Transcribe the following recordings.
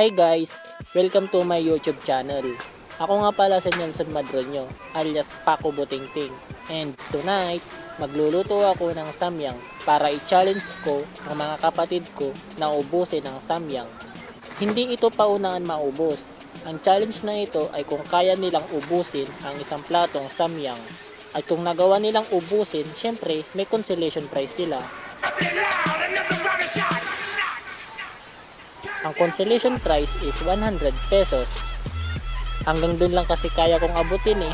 Hi guys! Welcome to my YouTube channel. Ako nga pala si Nelson Madronio alias Paco Butingting. And tonight, magluluto ako ng samyang para i-challenge ko ang mga kapatid ko na ubusin ang samyang. Hindi ito paunahan maubos. Ang challenge na ito ay kung kaya nilang ubusin ang isang platong samyang. At kung nagawa nilang ubusin, syempre may consolation prize sila. Ang consolation prize is 100 pesos. Hanggang dun lang kasi kaya kong abutin eh.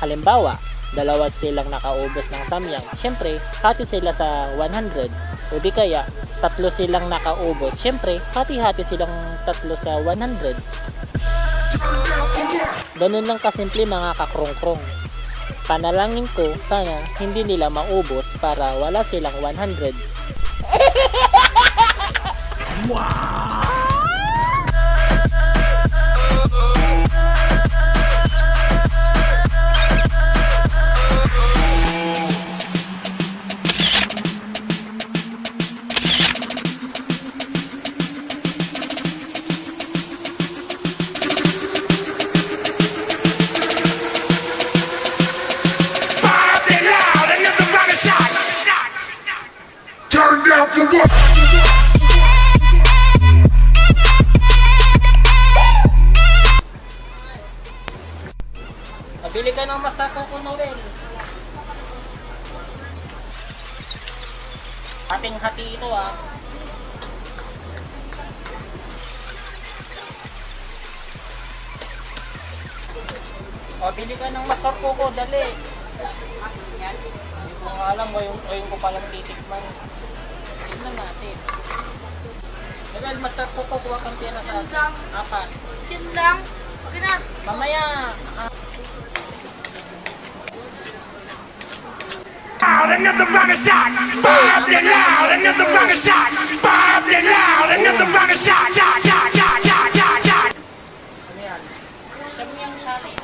Halimbawa, dalawa silang nakaubos ng samyang. Siyempre, hati sila sa 100. O di kaya, tatlo silang nakaubos. Siyempre, hati-hati silang tatlo sa 100. Ganun lang kasimple mga kakrong-krong. Panalangin ko, sana hindi nila maubos para wala silang 100. Wow! Turn down for what? Pabili ka ng Master Coco Noel. Hating-hati ito ah. Pabili ka ng Master Coco, dali. Hindi ko alam, ngayon ko palang titikman. Tignan natin. Noel, Master Coco, kuha kang pera sa akin. Apat. Yun lang. Okay na. Mamaya. Another rocket shot! Bob it loud! Another rocket shot! Bob it loud! Another rocket shot! Shot! Shot! Shot! Shot! Shot! Shot! Ano yan? Samyang sari.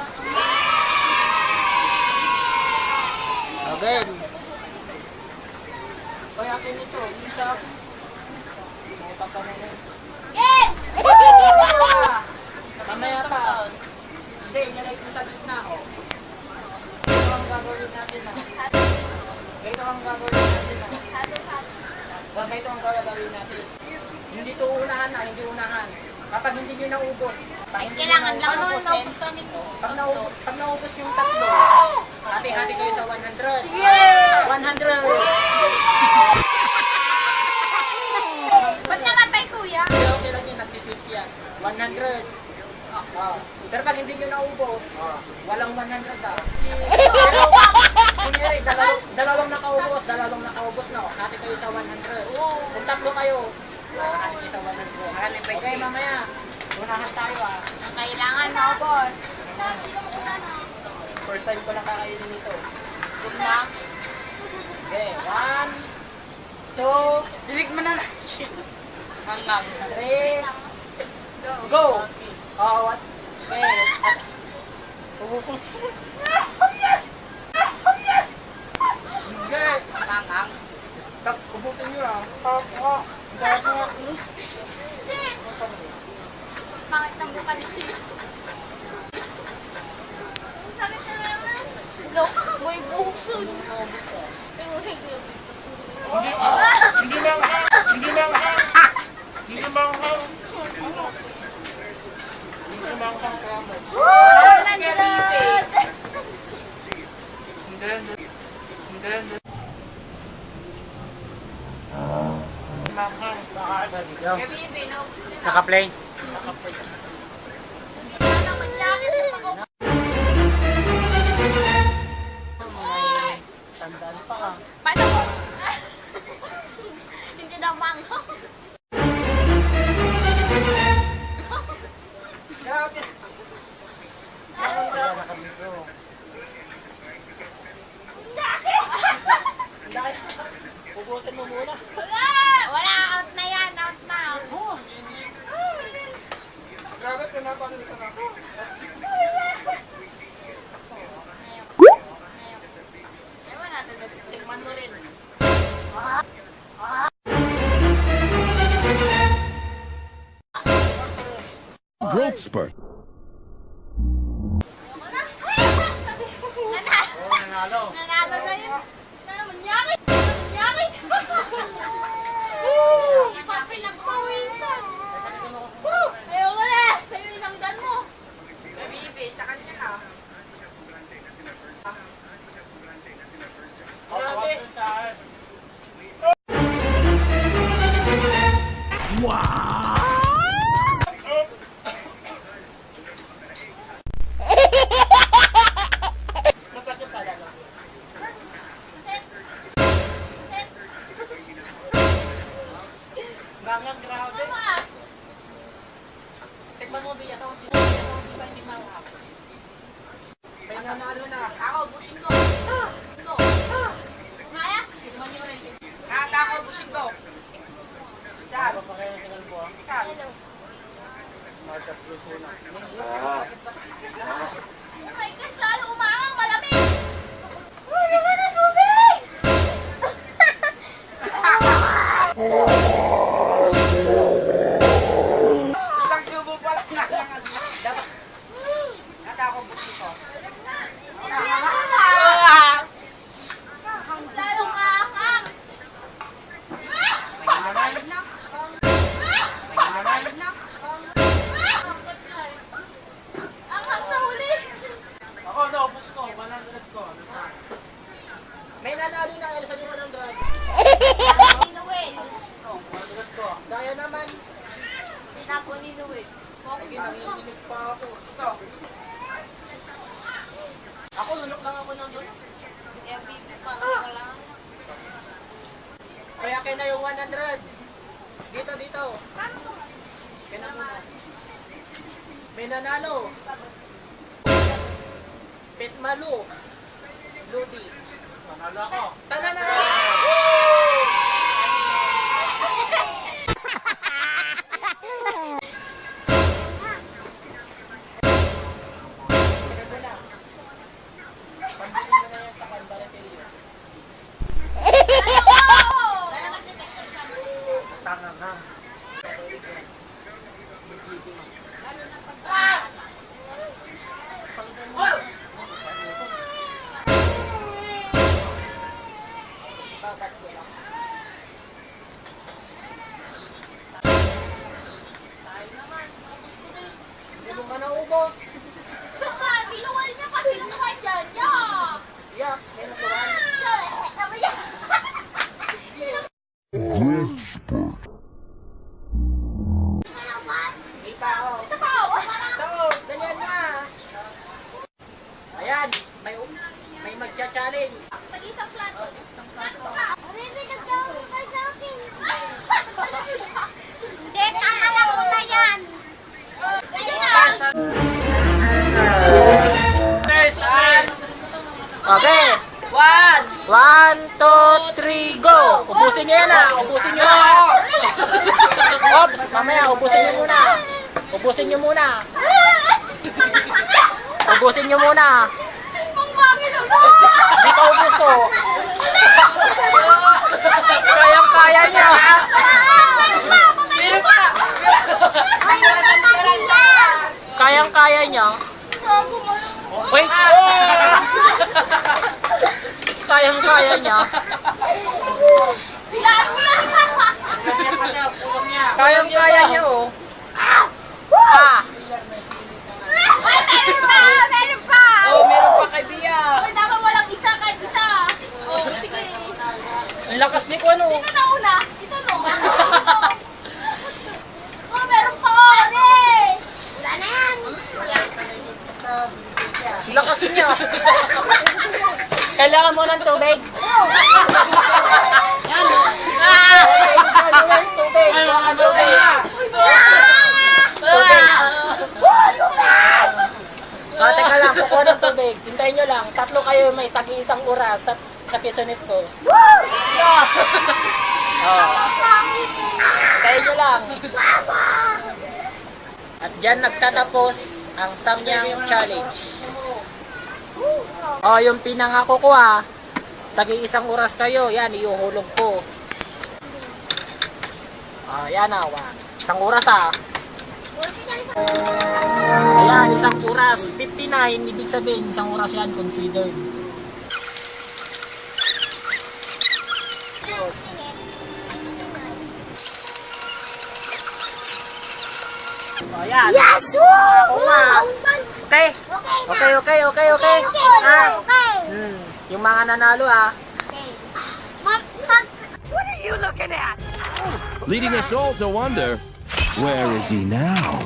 Again. Hoy, akin ito. Isa. Pumunta ka na yun. Mamaya pa. Hindi, nilike mo sa gitna. Ito ang gagawin natin na. Ito ang gagawin natin na. Ito ang gagawin natin. Hindi ito unahan na, hindi unahan. Kapag hindi nyo naubos. Ay, kailangan lang ubusin. Pag naubos yung tatlo, hati-hati kayo sa 100. 100! Ba't namatay, kuya? Okay lang yun, nagsiswitch yan. 100. Pero pag hindi nyo naubos, walang 100 ah. Pero, kunyari, dalawang nakaubos na. Hati kayo sa 100. Kung tatlo kayo, hati kayo sa 100. Okay, mamaya. Unahan tayo ah. Ang kailangan maubos. First time ko lang kakainin ito. Yun lang. Okay, 1, 2, Dilig mo na. 3, go! What? Okay. Okay. Mangang. Ubutin nyo ah. Pangit ng buka ni siya. Sakit na naman. Look, may buhusod. May buhusod ko yung Hindi manghang! Hindi manghang! Hindi manghang! Hindi manghang kamo. Manghang. Naka-play. Hindi na naman jacket sa pagkakas. Tandaan pa ka. Paano ko? Hindi na mangang. Ubusin mo muna. Wala! Wala! Out na yan! Out na! Nanalo na yun. Manyakit! Manyakit! Ipapinagpawisan. Ayoko na! Sa'yo inanggan mo. Bibi, sa kanya na. Masakit sa dalawa. Gangang grabe. Mama! Tikman mo biya sa umpisa hindi manghap. May nanalo na. Ako, busing ko. Kaya? Nakata ako, busing ko. Saan? Ano pa kayo sa kalbo ah? Saan? Marcha plus una. Oh my gosh, lalo umangang malamig! Uy, naman ang tubig! Isang tubo pa lang. Dapat. Nakata ako, busing ko. Hindi ako na! Lalong aakang! Aakang sa huli! Ako, naubos ko. 100 ko. May nanalo na. Ano sa 100? Ni Noel. 100 ko. Kaya naman. Tinapon ni Noel. Sige, nanginginig pa ako. Ito. Ako, lunok lang ako ng lunok. MVP pa lang. Kaya kayo na yung 100. Dito, dito. Kaya na muna. May nanalo. Pitmalu. Ludi. Nanalo ako. Tanana! Ito na. Pambili mo na yan sa Canbaratilio. Tanga nga. Babat ko lang. Tayo naman, ubos ko din. Hindi mo ka naubos. Mama, giluwal niya kasi luwal dyan. Yak! Yak, may natural. Sabi niya. May tao. Ito pa, oh. Tao, dalian na. Ayan, may magcha-challenge. Mag-isang plato. Hindi, tama lang muna yan. Sige na. Okay. 1, 2, 3, go! Ubusin nyo yan ah! Ubusin nyo na! Oops! Mamaya, ubusin nyo muna! Ubusin nyo muna! Ubusin nyo muna! Ang bangin ang Di pa ubus oh! Kayang-kaya niya! Meron pa! Kayang-kaya niya! Wait! Kayang-kaya niya! Bilaan mo na! Kayang-kaya niya oh! Ah! Meron pa! Oh, meron pa kay Bia. Uy, dapat walang isa kahit isa. Oh, sige. Ang lakas ni Kuano! Sino na una? Ito no. Oh, meron pa oh, eh. Wala na yan. Ang lakas niya! Kailangan mo ng tubig! Yan! Kailangan mo ng tubig! Tubig! Teka lang, kukuha ng tubig. Hintayin nyo lang. 3 kayo may tagi-isang oras sa kitchenette ko. Hintayin nyo lang. At dyan nagtatapos ang Samyang Challenge. Oh, yung pinangako ko ha. Tagi-isang oras kayo. Yan, iuhulog ko. Yan ha. Isang oras ha. Ayan, isang oras. 59, ibig sabihin, isang oras yan considered. Ayan. Yes! Woo! Okay? Okay. Ha? Yung mga nanalo ha. Leading us all to wonder, where is he now?